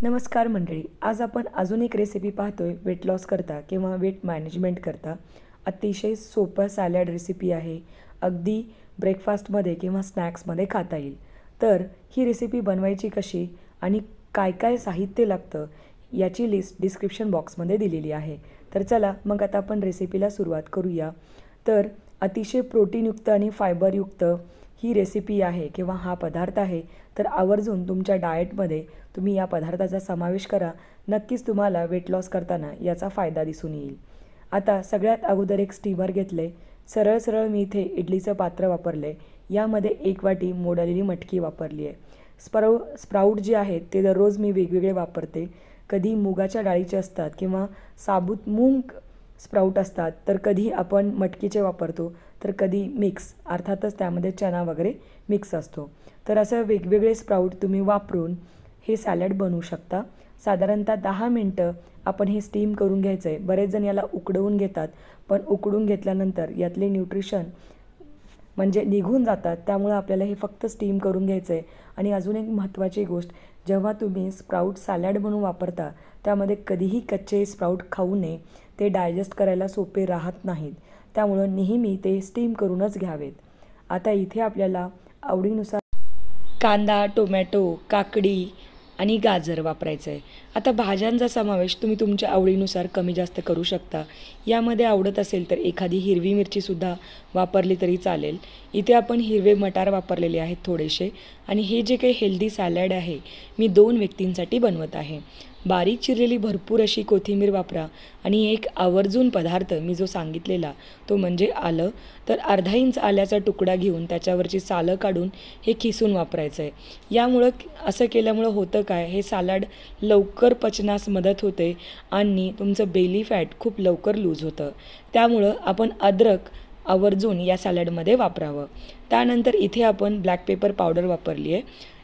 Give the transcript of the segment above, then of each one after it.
नमस्कार मंडळी, आज आपण अजून एक रेसिपी पाहतोय वेट लॉस करता किंवा वेट मॅनेजमेंट करता. अतिशय सोपं सॅलड रेसिपी आहे. अगदी ब्रेकफास्टमध्ये किंवा स्नॅक्समध्ये खाता येईल. तर ही रेसिपी बनवायची कशी आणि काय काय साहित्य लागतं याची लिस्ट डिस्क्रिप्शन बॉक्समध्ये दिलेली आहे. तर चला मग आता आपण रेसिपीला सुरुवात करूया. तर अतिशय प्रोटीनयुक्त आणि फायबरयुक्त ही रेसिपी आहे किंवा हा पदार्थ आहे. तर आवर्जून तुमच्या डाएटमध्ये तुम्ही या पदार्थाचा समावेश करा. नक्कीच तुम्हाला वेट लॉस करताना याचा फायदा दिसून येईल. आता सगळ्यात अगोदर एक स्टीमर घेतले. सरळ मी इथे इडलीचं पात्र वापरले. यामध्ये 1 वाटी मोडलेली मटकी वापरली आहे. स्प्राऊट जे आहेत ते दररोज मी वेगवेगळे वापरते. कधी मुगाच्या डाळीचे असतात किंवा साबूत मूग स्प्राऊट असतात, तर कधी आपण मटकीचे वापरतो, तर कधी मिक्स, अर्थातच त्यामध्ये चना वगैरे मिक्स असतो. तर असं वेगवेगळे स्प्राऊट तुम्ही वापरून हे सॅलड बनवू शकता. साधारणतः 10 मिनटं आपण हे स्टीम करून घ्यायचं आहे. बरेच जण याला उकडवून घेतात, पण उकडून घेतल्यानंतर यातले न्यूट्रिशन म्हणजे निघून जातात. त्यामुळं आपल्याला हे फक्त स्टीम करून घ्यायचं आहे. आणि अजून एक महत्त्वाची गोष्ट, जेव्हा तुम्ही स्प्राऊट सॅलड म्हणून वापरता त्यामध्ये कधीही कच्चे स्प्राऊट खाऊ नये. ते डायजेस्ट करायला सोपे राहत नाहीत. त्यामुळं नेहमी ते स्टीम करूनच घ्यावेत. आता इथे आपल्याला आवडीनुसार कांदा, टोमॅटो, काकडी आणि गाजर वापरायचं आहे. आता भाज्यांचा समावेश तुम्ही तुमच्या आवडीनुसार कमी जास्त करू शकता. यामध्ये आवडत असेल तर एखादी हिरवी मिरचीसुद्धा वापरली तरी चालेल. इथे आपण हिरवे मटार वापरलेले आहेत थोडेसे. आणि हे जे काही हेल्दी सॅलड आहे मी 2 व्यक्तींसाठी बनवत आहे. बारीक चिरलेली भरपूर अशी कोथिंबीर वापरा. आणि एक आवर्जून पदार्थ मी जो सांगितलेला तो म्हणजे आलं. तर अर्धा इंच आल्याचा तुकडा घेऊन त्याच्यावरची सालं काढून हे किसून वापरायचं आहे. यामुळं असं केल्यामुळं होतं काय, हे सॅलड लवकर पचनास मदत होते आणि तुमचं बेली फॅट खूप लवकर लूज होतं. त्यामुळं आपण अद्रक आवर्जून या सॅलडमध्ये वापरावं. त्यानंतर इथे आपण ब्लॅक पेपर पावडर वापरली आहे,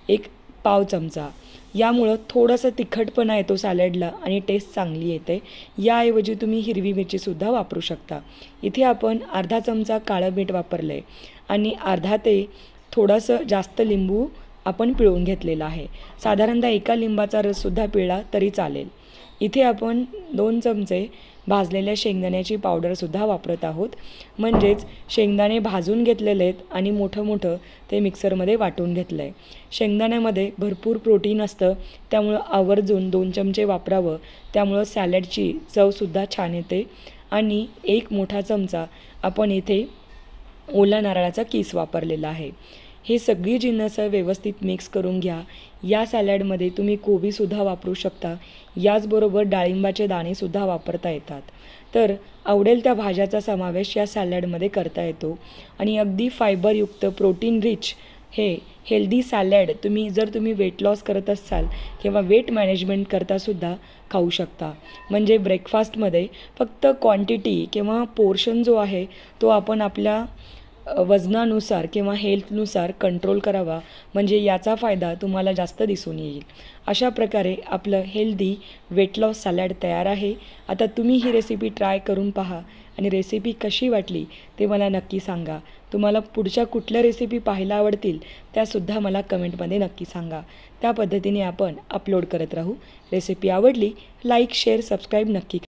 1 पाव चमचा. यामुळं थोडंसं तिखटपणा येतो सॅलडला आणि टेस्ट चांगली येते. याऐवजी तुम्ही हिरवी मिरचीसुद्धा वापरू शकता. इथे आपण अर्धा चमचा काळं मीठ वापरलं आहे आणि अर्धा ते थोडंसं जास्त लिंबू आपण पिळून घेतलेला आहे. साधारणतः 1 लिंबाचा रससुद्धा पिळला तरी चालेल. इथे आपण 2 चमचे भाजलेल्या शेंगदाण्याची पावडरसुद्धा वापरत आहोत. म्हणजेच शेंगदाणे भाजून घेतलेले आहेत आणि मोठं ते मिक्सरमध्ये वाटून घेतलं आहे. शेंगदाण्यामध्ये भरपूर प्रोटीन असतं, त्यामुळं आवर्जून 2 चमचे वापरावं. त्यामुळं सॅलडची चवसुद्धा छान येते. आणि 1 मोठा चमचा आपण इथे ओला नारळाचा कीस वापरलेला आहे. हे सगळी जिन्नसं व्यवस्थित मिक्स करून घ्या. या सॅलडमध्ये तुम्ही कोबीसुद्धा वापरू शकता. याचबरोबर डाळिंबाचे दाणेसुद्धा वापरता येतात. तर आवडेल त्या भाज्याचा समावेश या सॅलडमध्ये करता येतो. आणि अगदी फायबरयुक्त प्रोटीन रिच हे हेल्दी सॅलड तुम्ही वेट लॉस करत असाल किंवा वेट मॅनेजमेंट करतासुद्धा खाऊ शकता. म्हणजे ब्रेकफास्टमध्ये फक्त क्वांटिटी किंवा पोर्शन जो आहे तो आपण आपल्या वजनानुसार किंवा हेल्थनुसार कंट्रोल करावा. म्हणजे याचा फायदा तुम्हाला जास्त दिसून येईल. अशा प्रकारे आपलं हेल्दी वेट लॉस सॅलड तयार आहे. आता तुम्ही ही रेसिपी ट्राय करून पहा आणि रेसिपी कशी वाटली ते मला नक्की सांगा. तुम्हाला पुढच्या कुठल्या रेसिपी पाहायला आवडतील त्यासुद्धा मला कमेंटमध्ये नक्की सांगा. त्या पद्धतीने आपण अपलोड करत राहू. रेसिपी आवडली लाईक, शेअर, सबस्क्राईब नक्की करा.